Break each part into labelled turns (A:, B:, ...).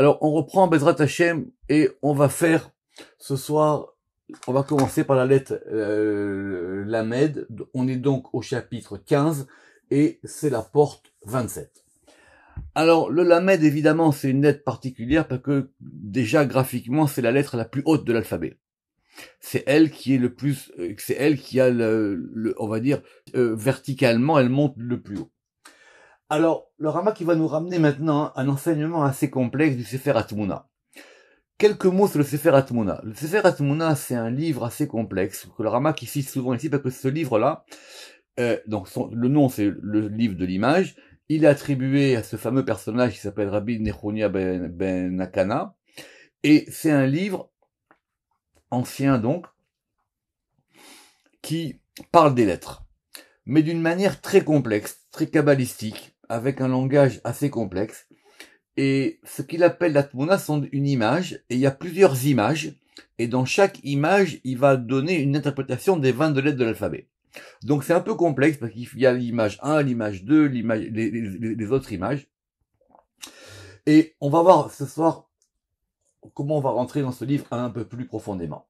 A: Alors, on reprend Bezrat Hashem et on va faire ce soir, on va commencer par la lettre Lamed. On est donc au chapitre 15 et c'est la porte 27. Alors, le Lamed, évidemment, c'est une lettre particulière parce que déjà graphiquement, c'est la lettre la plus haute de l'alphabet. C'est elle qui est le plus, c'est elle qui a on va dire, verticalement, elle monte le plus haut. Alors, le Rama qui va nous ramener maintenant un enseignement assez complexe du Sefer Atmuna. Quelques mots sur le Sefer Atmuna. Le Sefer Atmuna, c'est un livre assez complexe que le Rama qui cite souvent ici parce que ce livre-là, donc le nom c'est le livre de l'image. Il est attribué à ce fameux personnage qui s'appelle Rabbi Nechonia ben Akana, et c'est un livre ancien donc qui parle des lettres, mais d'une manière très complexe, très kabbalistique, avec un langage assez complexe. Et ce qu'il appelle la Tmouna sont une image, et il y a plusieurs images, et dans chaque image, il va donner une interprétation des 22 lettres de l'alphabet. Donc c'est un peu complexe, parce qu'il y a l'image 1, l'image 2, les autres images. Et on va voir ce soir comment on va rentrer dans ce livre un peu plus profondément.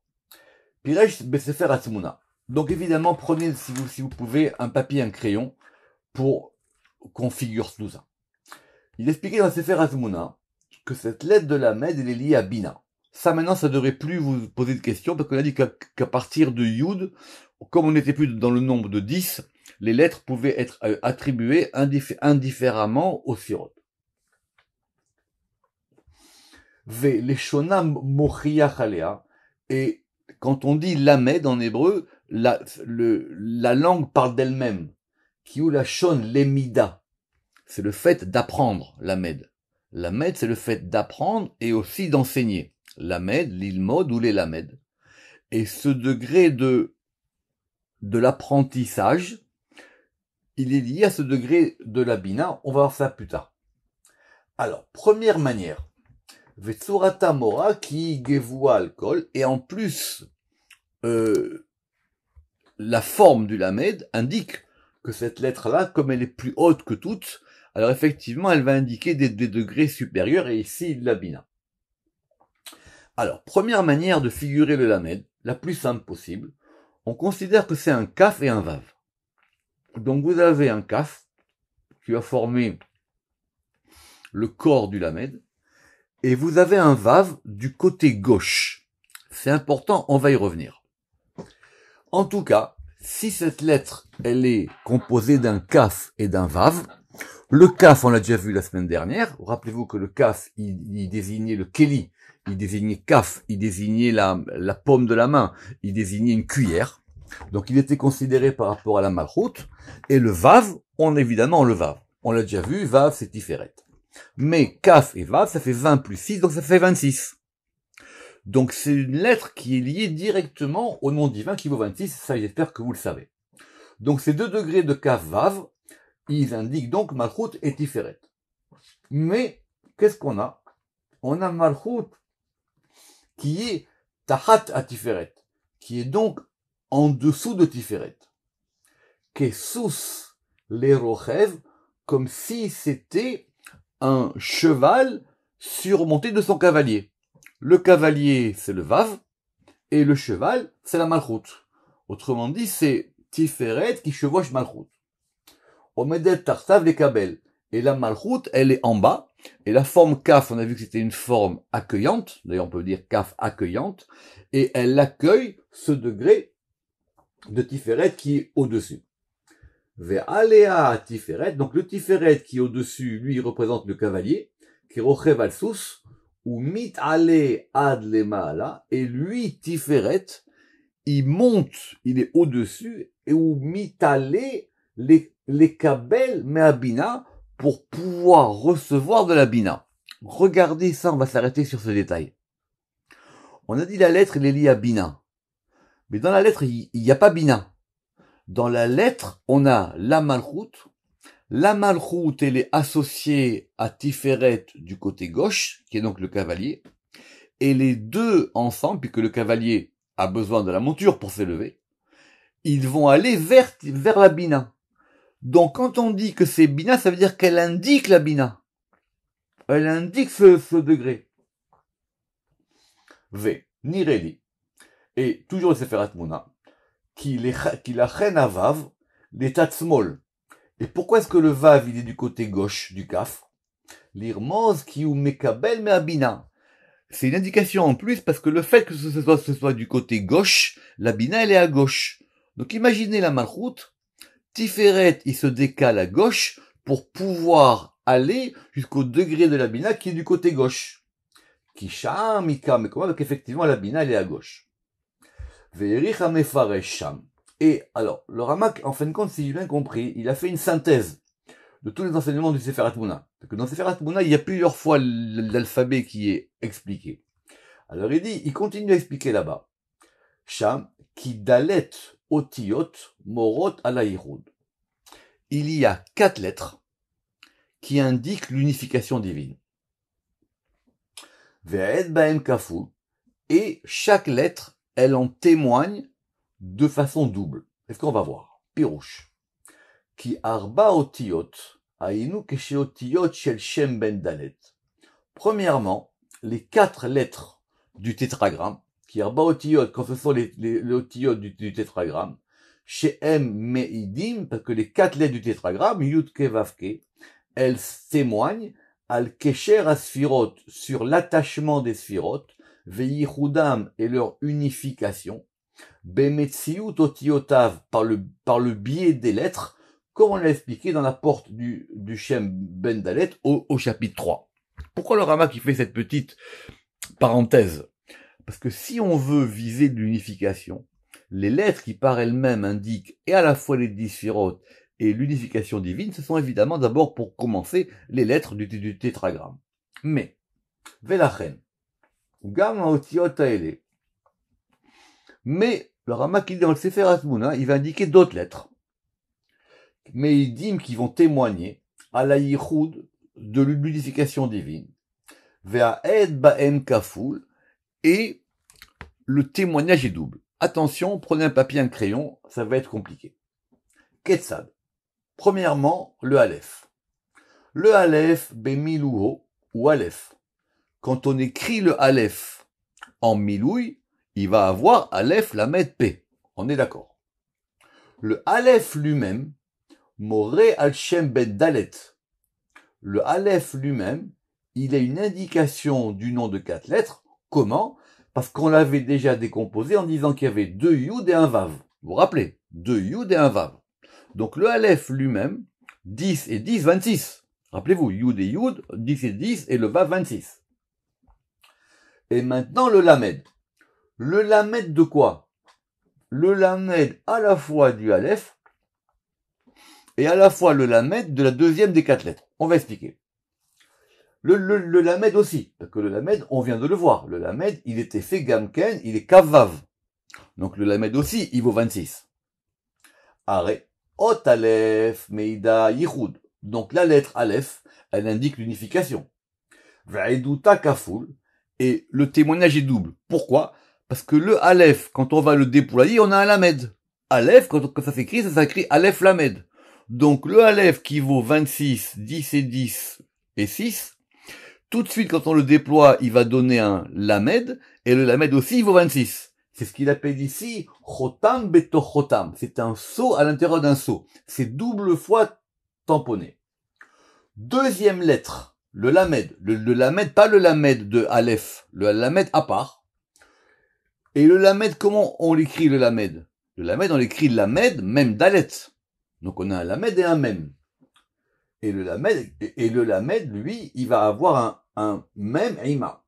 A: Piresh Besefer Atmuna. Donc évidemment, prenez, si vous pouvez, un papier, un crayon, pour qu'on figure tout ça. Il expliquait dans Sefer Atmuna que cette lettre de la Med, elle est liée à Bina. Ça, maintenant, ça devrait plus vous poser de questions, parce qu'on a dit qu'à partir de Yud, comme on n'était plus dans le nombre de 10, les lettres pouvaient être attribuées indifféremment au sirot. Ve leshona mochiach alea. Et quand on dit lamed en hébreu, la langue parle d'elle-même. Qui ou la shon lemida. C'est le fait d'apprendre, lamed. Lamed, c'est le fait d'apprendre et aussi d'enseigner. Lamed, l'ilmod ou les lamed. Et ce degré de l'apprentissage, il est lié à ce degré de la bina. On va voir ça plus tard. Alors, première manière. Vetsurata mora ki gevua alcool. Et en plus, la forme du lamed indique que cette lettre-là, comme elle est plus haute que toutes, alors effectivement, elle va indiquer des degrés supérieurs, et ici, la bina. Alors, première manière de figurer le lamed, la plus simple possible, on considère que c'est un kaf et un vav. Donc vous avez un kaf qui va former le corps du lamed, et vous avez un vav du côté gauche. C'est important, on va y revenir. En tout cas, si cette lettre, elle est composée d'un kaf et d'un vav, le kaf, on l'a déjà vu la semaine dernière. Rappelez-vous que le kaf, il désignait le keli, il désignait kaf, il désignait la paume de la main, il désignait une cuillère. Donc il était considéré par rapport à la malchoute. Et le vav, évidemment le vav. On l'a déjà vu, vav c'est tiferet. Mais kaf et vav, ça fait 20 plus 6, donc ça fait 26. Donc c'est une lettre qui est liée directement au nom divin qui vaut 26, ça j'espère que vous le savez. Donc ces deux degrés de kaf vav, ils indiquent donc malchoute et tiferet. Mais qu'est-ce qu'on a? On a malchoute qui est tahat à tiferet, qui est donc en dessous de tiferet. Kessus les rochev, comme si c'était un cheval surmonté de son cavalier. Le cavalier, c'est le vav, et le cheval, c'est la malchoute. Autrement dit, c'est tiferet qui chevauche malchoute. Omedet tartav les kabel. Et la malchoute, elle est en bas. Et la forme kaf, on a vu que c'était une forme accueillante. D'ailleurs, on peut dire kaf accueillante. Et elle accueille ce degré de tiferet qui est au-dessus. Ve'alea tiferet. Donc le tiferet qui est au-dessus, lui, il représente le cavalier. Qui rochev al sous. Ou mit ale ad le maala. Et lui, tiferet, il monte, il est au-dessus. Et ou mit ale les kabel me'abina pour pouvoir recevoir de la bina. Regardez ça, on va s'arrêter sur ce détail. On a dit la lettre, elle est liée à bina. Mais dans la lettre, il n'y a pas bina. Dans la lettre, on a la malchoute. La malchoute, elle est associée à tiferet du côté gauche, qui est donc le cavalier. Et les deux ensemble, puisque le cavalier a besoin de la monture pour s'élever, ils vont aller vers la bina. Donc, quand on dit que c'est Bina, ça veut dire qu'elle indique la Bina. elle indique ce degré. V, Niredi. Et toujours le Sefer Atmuna, qui la reine à Vav, l'état small. Et pourquoi est-ce que le Vav, il est du côté gauche du Kaf? L'irmoz qui ou mekabel me abina. C'est une indication en plus parce que le fait que ce soit du côté gauche, la bina elle est à gauche. Donc imaginez la malchoute, Tiferet il se décale à gauche pour pouvoir aller jusqu'au degré de la bina qui est du côté gauche. Kisha, Mika, mais comment? Donc effectivement la bina elle est à gauche. Ve'erich hamefaresh sham. Et alors, le Ramak, en fin de compte, si j'ai bien compris, il a fait une synthèse de tous les enseignements du Sefer Atmuna. Parce que dans le Sefer Atmuna, il y a plusieurs fois l'alphabet qui est expliqué. Alors il continue à expliquer là-bas. Sham, qui dalet otiyot morot alaïroud. Il y a 4 lettres qui indiquent l'unification divine. Ve'ed ba'em kafou. Et chaque lettre, elle en témoigne de façon double. Est-ce qu'on va voir? Pirouche. Qui arba otiyot. Aïnou keshe otiyot shel shem ben dalet. Premièrement, les 4 lettres du tétragramme, qui arba otiyot, quand ce sont les otiyot du tétragramme, chez M meidim, parce que les 4 lettres du tétragramme, yud ke vav ke, elles témoignent al kesher asfirot, sur l'attachement des sfirot, veichudam et leur unification, bemetziut otiotav, par le biais des lettres, comme on l'a expliqué dans la porte du Shem Ben Dalet au chapitre 3. Pourquoi le Rama qui fait cette petite parenthèse? Parce que si on veut viser l'unification, les lettres qui par elles-mêmes indiquent et à la fois les 10 sphirotes et l'unification divine, ce sont évidemment d'abord pour commencer les lettres du tétragramme. Mais, Velachen, Gam Otiot Aele. Mais le Rama qui dit dans le Sefer Atmuna, il va indiquer d'autres lettres. Mais il dit qui vont témoigner à la yichud de l'unification divine. Ve'aed ba'em kafoul, et le témoignage est double. Attention, prenez un papier, un crayon, ça va être compliqué. Ketzad. Premièrement, le Aleph. Le Aleph, bemilouho, ou Aleph. Quand on écrit le Aleph en milouï, il va avoir Aleph lamed P. On est d'accord. Le Aleph lui-même, Moré al-Shem ben Dalet. Le Aleph lui-même, il a une indication du nom de 4 lettres. Comment? Parce qu'on l'avait déjà décomposé en disant qu'il y avait 2 Yud et un Vav. Vous vous rappelez? 2 Yud et un Vav. Donc le Aleph lui-même, 10 et 10, 26. Rappelez-vous, Yud et Yud, 10 et 10, et le Vav, 26. Et maintenant le Lamed. Le Lamed de quoi? Le Lamed à la fois du Aleph, et à la fois le Lamed de la deuxième des 4 lettres. On va expliquer. Le Lamed aussi, parce que le Lamed, on vient de le voir. Le Lamed, il était fait Gamken, il est Kavav. Donc le Lamed aussi, il vaut 26. Arrêt. Ot Aleph, Meida, Yichud. Donc la lettre Aleph, elle indique l'unification. Va'eduta Kafoul. Et le témoignage est double. Pourquoi? Parce que le Aleph, quand on va le déployer, on a un Lamed. Aleph, quand ça s'écrit Aleph Lamed. Donc le Aleph qui vaut 26, 10 et 10 et 6, tout de suite quand on le déploie, il va donner un Lamed, et le Lamed aussi il vaut 26. C'est ce qu'il appelle ici Chotam Beto Chotam. C'est un sceau à l'intérieur d'un sceau. C'est double fois tamponné. Deuxième lettre, le Lamed. Le Lamed, pas le Lamed de Aleph, le Lamed à part. Et le Lamed, comment on l'écrit le Lamed? Le Lamed, on l'écrit Lamed, même Dalet. Donc on a un Lamed et un Mem. Et le Lamed, lui, il va avoir un Mem Ima.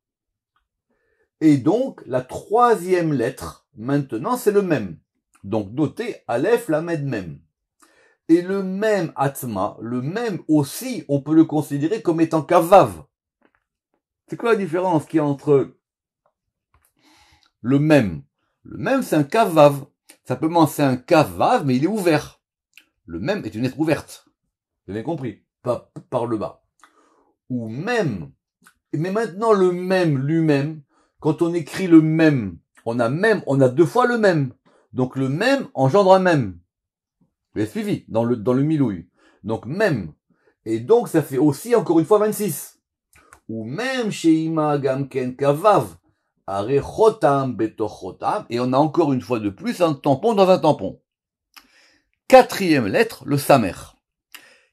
A: Et donc, la troisième lettre, maintenant, c'est le Mem. Donc, notez Aleph, Lamed, Mem. Et le Mem Atma, le Mem aussi, on peut le considérer comme étant Kavav. C'est quoi la différence qu'il y a entre le Mem? Le Mem, c'est un Kavav. Simplement, c'est un Kavav, mais il est ouvert. Le Mem est une lettre ouverte. Vous avez compris? Pas par le bas. Ou même. Mais maintenant, le même lui-même, quand on écrit le même, on a 2 fois le même. Donc le même engendre un même. Vous avez suivi? Dans le milouï. Donc même. Et donc, ça fait aussi, encore une fois, 26. ou même chez Ima Gamken Kavav, Are Chotam Betoch Chotam, et on a encore une fois de plus un tampon dans un tampon. Quatrième lettre, le Samer.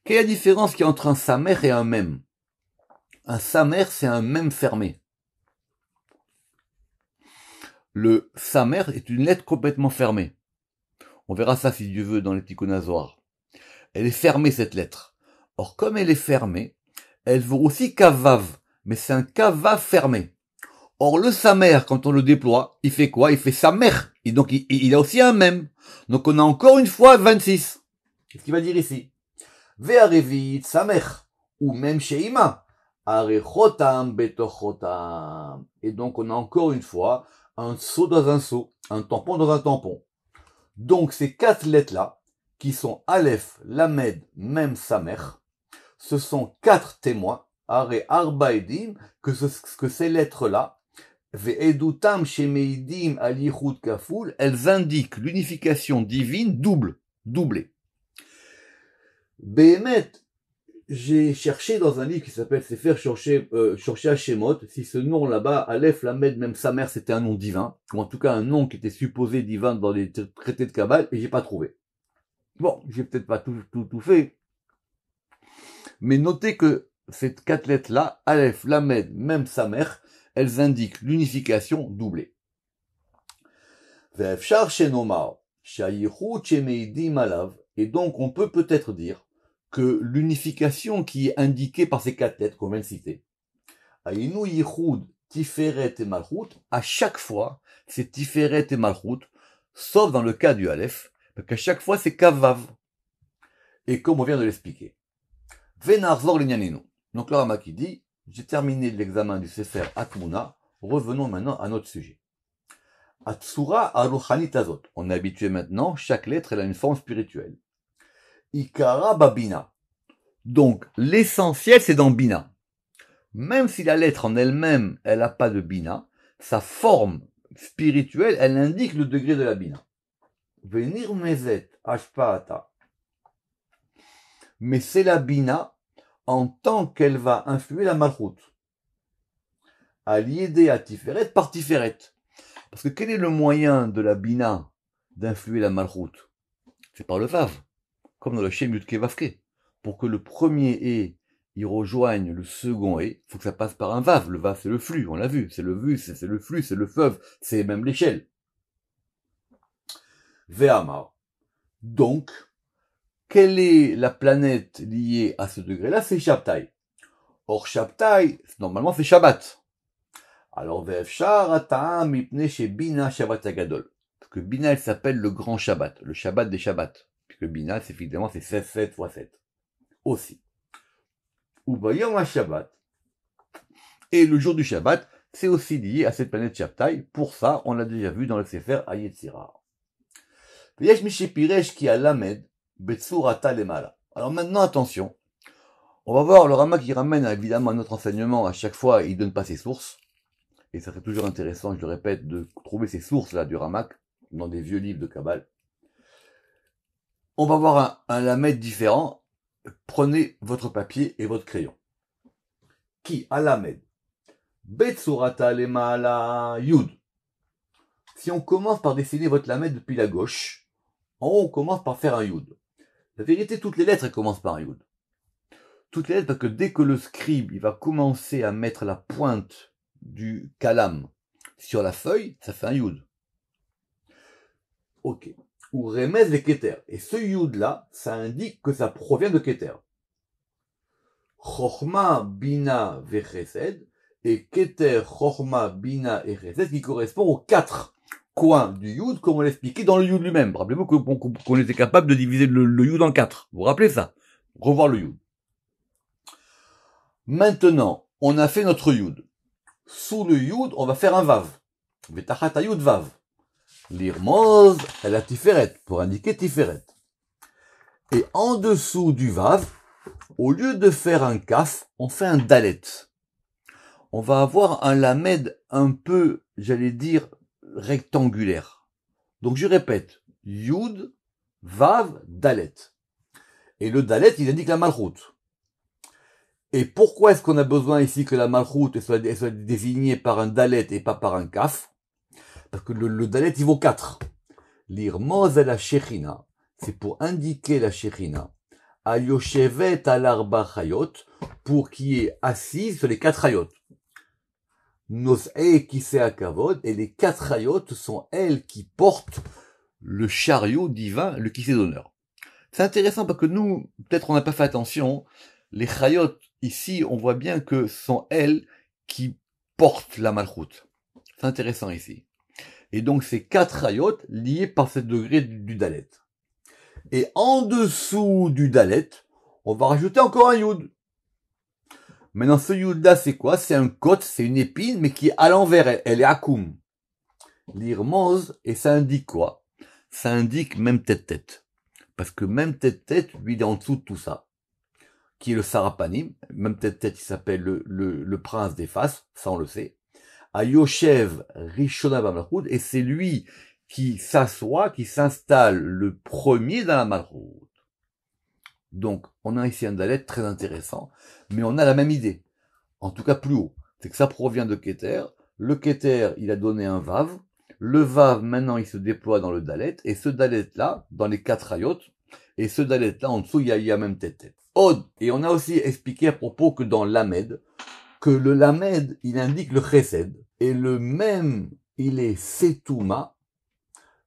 A: Quelle est la différence qu'il y a entre un Samer et un Mem? Un Samer, c'est un Mem fermé. Le Samer est une lettre complètement fermée. On verra ça, si Dieu veut, dans les Tikkunazoar. Elle est fermée, cette lettre. Or, comme elle est fermée, elle vaut aussi Kavav, mais c'est un Kavav fermé. Or, le Samer, quand on le déploie, il fait quoi? Il fait Samer. Et donc, il a aussi un Mem. Donc, on a encore une fois 26. Qu'est-ce qu'il va dire ici? Ve'arevit Samer. Ou même chez Ima. Arechotam betochotam. Et donc, on a encore une fois un seau dans un seau, un tampon dans un tampon. Donc, ces quatre lettres-là, qui sont Aleph, Lamed, Mem, Samer, ce sont quatre témoins, Are Arbaedim, que ces lettres-là, Ve'edutam shemeidim al yichud kaful, elles indiquent l'unification divine doublée. Behemet, j'ai cherché dans un livre qui s'appelle Sefer Shorshei Hashemot, si ce nom là-bas, Aleph, Lamed, Mem, Samer, c'était un nom divin, ou en tout cas un nom qui était supposé divin dans les traités de Kabbale, et j'ai pas trouvé. Bon, j'ai peut-être pas tout fait, mais notez que ces quatre lettres-là, Aleph, Lamed, Mem, Samer, elles indiquent l'unification doublée. Et donc on peut peut-être dire que l'unification qui est indiquée par ces quatre lettres qu'on vient de citer, Aïnou Yichud, Tiferet et Malchut, à chaque fois, c'est Tiferet et Malchut, sauf dans le cas du Aleph, parce qu'à chaque fois c'est Kavav. Et comme on vient de l'expliquer. Venarzor l'Inyaninu. Donc là, Rama qui dit, j'ai terminé l'examen du Sefer Atmuna, revenons maintenant à notre sujet. Atsura Aruchanit Azot. On est habitué maintenant, chaque lettre elle a une forme spirituelle. Ikara Babina. Donc, l'essentiel c'est dans Bina. Même si la lettre en elle-même, elle n'a pas de Bina, sa forme spirituelle, elle indique le degré de la Bina. Venir Mezet Ashpaata. Mais c'est la Bina en tant qu'elle va influer la Malchut. À l'idée à Tiferet par Tiferet. Parce que quel est le moyen de la Bina d'influer la Malchut? C'est par le Vav. Comme dans le Shem Yudke Vavke. Pour que le premier E, il rejoigne le second E, il faut que ça passe par un Vav. Le Vav, c'est le flux, on l'a vu. C'est le vu, c'est le flux, c'est le fleuve, c'est même l'échelle. Ve'amar. Donc, quelle est la planète liée à ce degré-là? C'est Shabtai. Or, Shabtai, normalement, c'est Shabbat. Alors, Ve'efshar ata'am mipne chez Bina Shabbat Agadol. Parce que Bina, elle s'appelle le grand Shabbat, le Shabbat des Shabbats. Puisque Bina, c'est évidemment, c'est 7 fois 7. Aussi. Ou Bayom à Shabbat. Et le jour du Shabbat, c'est aussi lié à cette planète Shabtai. Pour ça, on l'a déjà vu dans le Sefer Ayetzira. Yesh Mishipiresh qui a Lamed, Betsurata Lemala. Alors maintenant, attention. On va voir le Rama qui ramène évidemment à notre enseignement à chaque fois, il donne pas ses sources. Et ça serait toujours intéressant, je le répète, de trouver ces sources-là du Ramak dans des vieux livres de Kabbale. On va voir un Lamed différent. Prenez votre papier et votre crayon. Qui a Lamed? Betsurata Lemala Yud. Si on commence par dessiner votre Lamed depuis la gauche, en haut, on commence par faire un Yud. La vérité, toutes les lettres, elles commencent par un Yud. Toutes les lettres, parce que dès que le scribe, il va commencer à mettre la pointe du kalam sur la feuille, ça fait un Yud. Ok. Ou remez les Keter. Et ce Yud-là, ça indique que ça provient de Keter. Chochma, Bina, Vechesed. Et Keter, Chochma, Bina et Chesed, qui correspond aux 4 coin du Yud, comme on l'expliquait dans le Yud lui-même. Rappelez-vous qu'on était capable de diviser le Yud en 4. Vous vous rappelez ça? Revoir le Yud. Maintenant, on a fait notre Yud. Sous le Yud, on va faire un Vav. Vetachat Yud Vav. L'Irmoz, elle a Tiferet, pour indiquer Tiferet. Et en dessous du Vav, au lieu de faire un Kaf, on fait un Dalet. On va avoir un Lamed un peu, j'allais dire, rectangulaire. Donc je répète, Yud, Vav, Dalet. Et le Dalet, il indique la Malchut. Et pourquoi est-ce qu'on a besoin ici que la malchoute soit désignée par un dalet et pas par un kaf? Parce que le dalet, il vaut 4. L'irmoz à la shechina, c'est pour indiquer la shechina. Ayoshevet al arba chayot, pour qui est assise sur les 4 chayot. Nos'e kiseh hakavod, et les 4 chayot sont elles qui portent le chariot divin, le kiseh d'honneur. C'est intéressant parce que nous, peut-être on n'a pas fait attention, les chayot, ici, on voit bien que ce sont elles qui portent la malchoute. C'est intéressant ici. Et donc, c'est 4 chayot liés par ce degré du dalet. Et en dessous du dalet, on va rajouter encore un yud. Maintenant, ce yud-là, c'est quoi? C'est un kot, c'est une épine, mais qui est à l'envers, elle est akoum. L'irmoz, et ça indique quoi? Ça indique même tête-tête. Parce que même tête-tête, lui, il est en dessous de tout ça. Qui est le Sarapanim. Même tête-tête, il s'appelle le prince des faces, ça on le sait. Ayoshev Rishona Malchut, et c'est lui qui s'assoit, qui s'installe le premier dans la Malchut. Donc, on a ici un dalet très intéressant, mais on a la même idée. En tout cas, plus haut. C'est que ça provient de Keter. Le Keter, il a donné un Vav. Le Vav, maintenant, il se déploie dans le dalet, et ce dalet-là, dans les 4 ayot, et ce dalet-là, en dessous, il y a même tête-tête. Et on a aussi expliqué à propos que dans l'Amed, que le Lamed, il indique le Chesed, et le même, il est Setouma,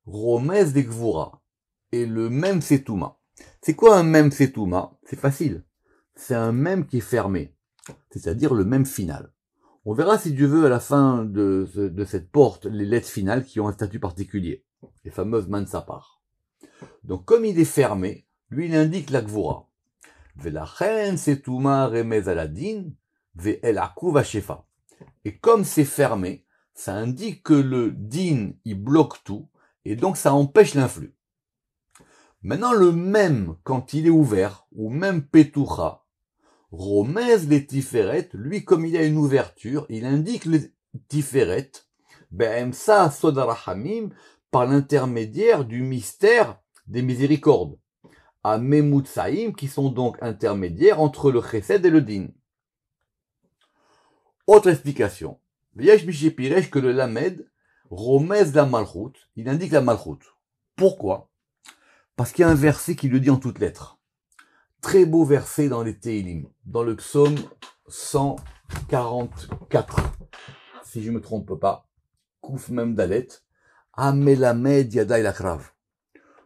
A: Romez de Gvura, et le même Setouma. C'est quoi un même Setouma? C'est facile. C'est un même qui est fermé, c'est-à-dire le même final. On verra si Dieu veut à la fin de cette porte les lettres finales qui ont un statut particulier, les fameuses mansapar. Donc comme il est fermé, lui il indique la Gvura. Velachen Setouma Remez Aladin, Ve'el Akuv Hashefa. Et comme c'est fermé, ça indique que le din, il bloque tout, et donc ça empêche l'influx. Maintenant, le même, quand il est ouvert, ou même Petucha, Romez les Tiferet, lui, comme il a une ouverture, il indique les Tiferet, Be'emsa Sodarahamim, par l'intermédiaire du mystère des miséricordes, à Memutsaim, qui sont donc intermédiaires entre le Chesed et le Din. Autre explication. Yesh Mishepiresh que le Lamed, Romez la Malchut, il indique la Malchut. Pourquoi? Parce qu'il y a un verset qui le dit en toutes lettres. Très beau verset dans les Teilim, dans le psaume 144, si je me trompe pas, Kouf Mem Dalet, Amelamed Yadai Lakrav.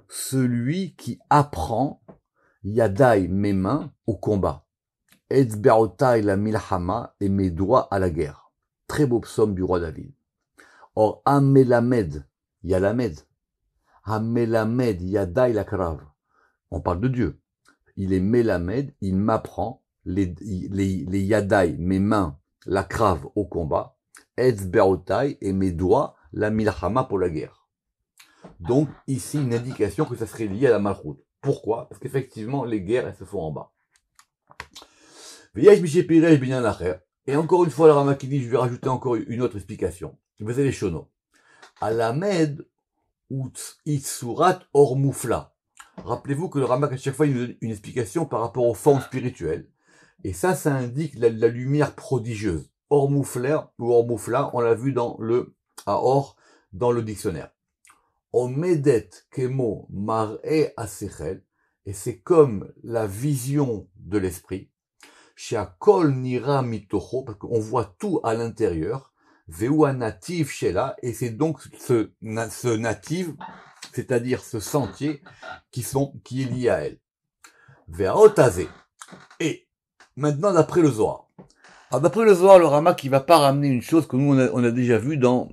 A: Celui qui apprend Yadai, mes mains, au combat. Etzbeotai la milhama, et mes doigts à la guerre. Très beau psaume du roi David. Or, Amelamed, Yalamed. Amelamed Yadai Lakrav. On parle de Dieu. Il est Melamed, il m'apprend les Yadai, mes mains, la crave au combat, Etzbeotai, et mes doigts, la milhama pour la guerre. Donc, ici, une indication que ça serait lié à la malchoute. Pourquoi? Parce qu'effectivement, les guerres, elles se font en bas. Et encore une fois, le Rama qui dit, je vais rajouter encore une autre explication. Vous avez les chonos. Alamed, Itsurat Ormoufla. Rappelez-vous que le Ramak, à chaque fois, il nous donne une explication par rapport aux formes spirituelles. Et ça indique la lumière prodigieuse. Ormoufla, ou Ormoufla, on l'a vu dans le Aor, dans le dictionnaire. Omedet kemo mar'e asechel, et c'est comme la vision de l'esprit. Sheakol nira mitocho, parce qu'on voit tout à l'intérieur. Veua nativ shela, et c'est donc ce native, c'est-à-dire ce sentier qui est lié à elle. Ve'aotazé. Et maintenant, d'après le Zohar. Alors, d'après le Zohar, le Rama qui va pas ramener une chose que nous on a déjà vu dans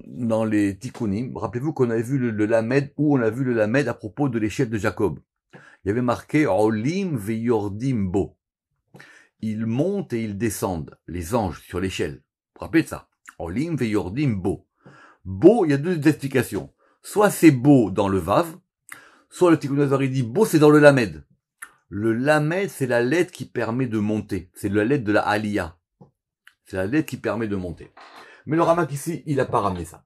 A: les Tikkunim. Rappelez-vous qu'on avait vu le Lamed, où on a vu le Lamed à propos de l'échelle de Jacob. Il y avait marqué Olim ve'yordim bo. Ils montent et ils descendent, les anges, sur l'échelle. Vous vous rappelez de ça? Olim ve'yordim bo. Bo, il y a deux explications. Soit c'est beau dans le Vav, soit le Tikkun Azar dit beau c'est dans le Lamed. Le Lamed, c'est la lettre qui permet de monter. C'est la lettre de la Aliyah. C'est la lettre qui permet de monter. Mais le Ramak ici, il a pas ramené ça.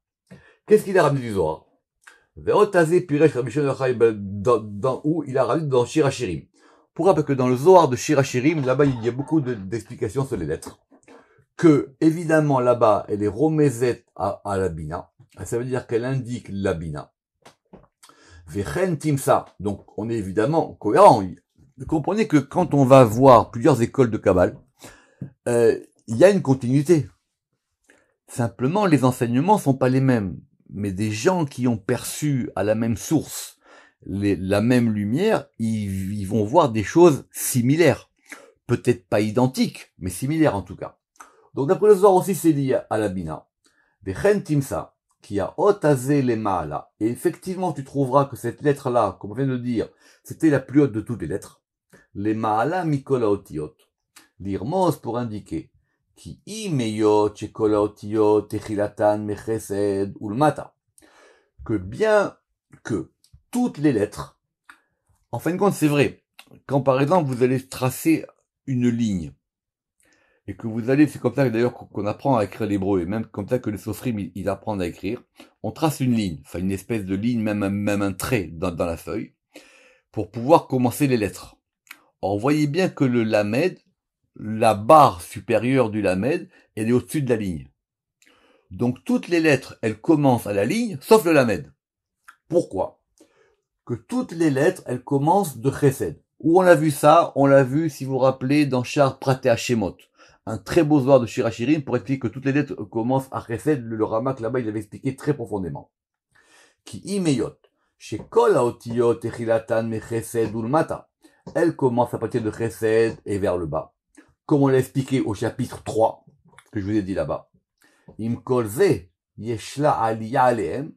A: Qu'est-ce qu'il a ramené du Zohar? Ve'otazé piresh Rabbi Shimon Yochai, dans où il a ramené dans Shir HaShirim. Pourquoi? Parce que dans le Zohar de Shir HaShirim, là-bas, il y a beaucoup d'explications sur les lettres. Que, évidemment, là-bas, elle est romezet à la bina. Ça veut dire qu'elle indique la bina. Vechen timsa. Donc, on est évidemment cohérent. Vous comprenez que quand on va voir plusieurs écoles de Kabbale, il y a une continuité. Simplement, les enseignements sont pas les mêmes. Mais des gens qui ont perçu à la même source la même lumière, ils vont voir des choses similaires. Peut-être pas identiques, mais similaires en tout cas. Donc d'après le Zohar aussi, c'est lié à la Bina. Vechen timsa, qui a otazé les maala. Et effectivement, tu trouveras que cette lettre-là, comme on vient de dire, c'était la plus haute de toutes les lettres. Les maala mikola otiot. L'irmos pour indiquer. Ki imeyot shekola otiot techilatan mechesed ulmata. Que bien que toutes les lettres, en fin de compte, c'est vrai. Quand par exemple, vous allez tracer une ligne, et que vous allez, c'est comme ça d'ailleurs qu'on apprend à écrire l'hébreu, et même comme ça que les sofrim, ils apprennent à écrire, on trace une ligne, enfin une espèce de ligne, même un trait dans la feuille, pour pouvoir commencer les lettres. Or, voyez bien que le lamed, la barre supérieure du lamed, elle est au-dessus de la ligne. Donc toutes les lettres, elles commencent à la ligne, sauf le lamed. Pourquoi? Que toutes les lettres, elles commencent de chesed. Où on a vu ça? On l'a vu, si vous vous rappelez, dans Shar Praté Hashemot. Un très beau Zohar de Shir HaShirim pour expliquer que toutes les lettres commencent à chesed. Le Ramak là-bas, il avait expliqué très profondément. Ki imeyot. Chez Kol haotiyot echilatan me chesed ulmata. Elle commence à partir de chesed et vers le bas. Comme on l'a expliqué au chapitre 3, que je vous ai dit là-bas. Im kol ze yeshla aliyah alehem.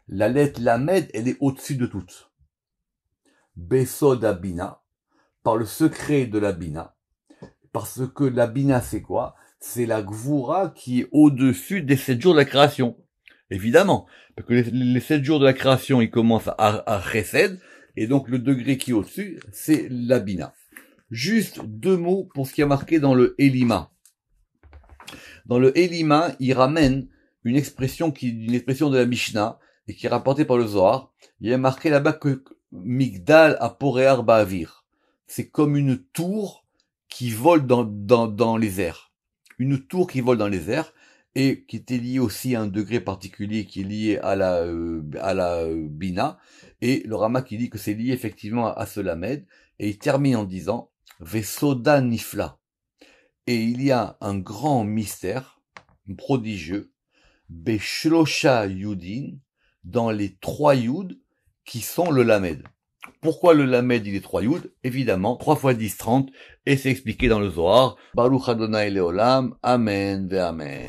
A: La lettre lamed, elle est au-dessus de toutes. Besod Bina, par le secret de la Bina. Parce que la Bina, c'est quoi? C'est la Gvura qui est au-dessus des 7 jours de la création. Évidemment. Parce que les 7 jours de la création, ils commencent à Chesed. Et donc, le degré qui est au-dessus, c'est la Bina. Juste 2 mots pour ce qui est marqué dans le Elima. Dans le Elima, il ramène une expression de la Mishnah, et qui est rapportée par le Zohar. Il y a marqué là-bas que Migdal a Poréar Ba'avir. C'est comme une tour qui vole dans les airs. Une tour qui vole dans les airs et qui était liée aussi à un degré particulier qui est lié à la Bina. Et le Rama qui dit que c'est lié effectivement à ce Lamed. Et il termine en disant Vesoda Nifla. Et il y a un grand mystère prodigieux Beshlosha Yudin dans les 3 Yud qui sont le Lamed. Pourquoi le Lamed, il est 3 Yud? Évidemment, 3 fois 10, 30, et c'est expliqué dans le Zohar. Baruch Adonai Leolam, Amen ve Amen.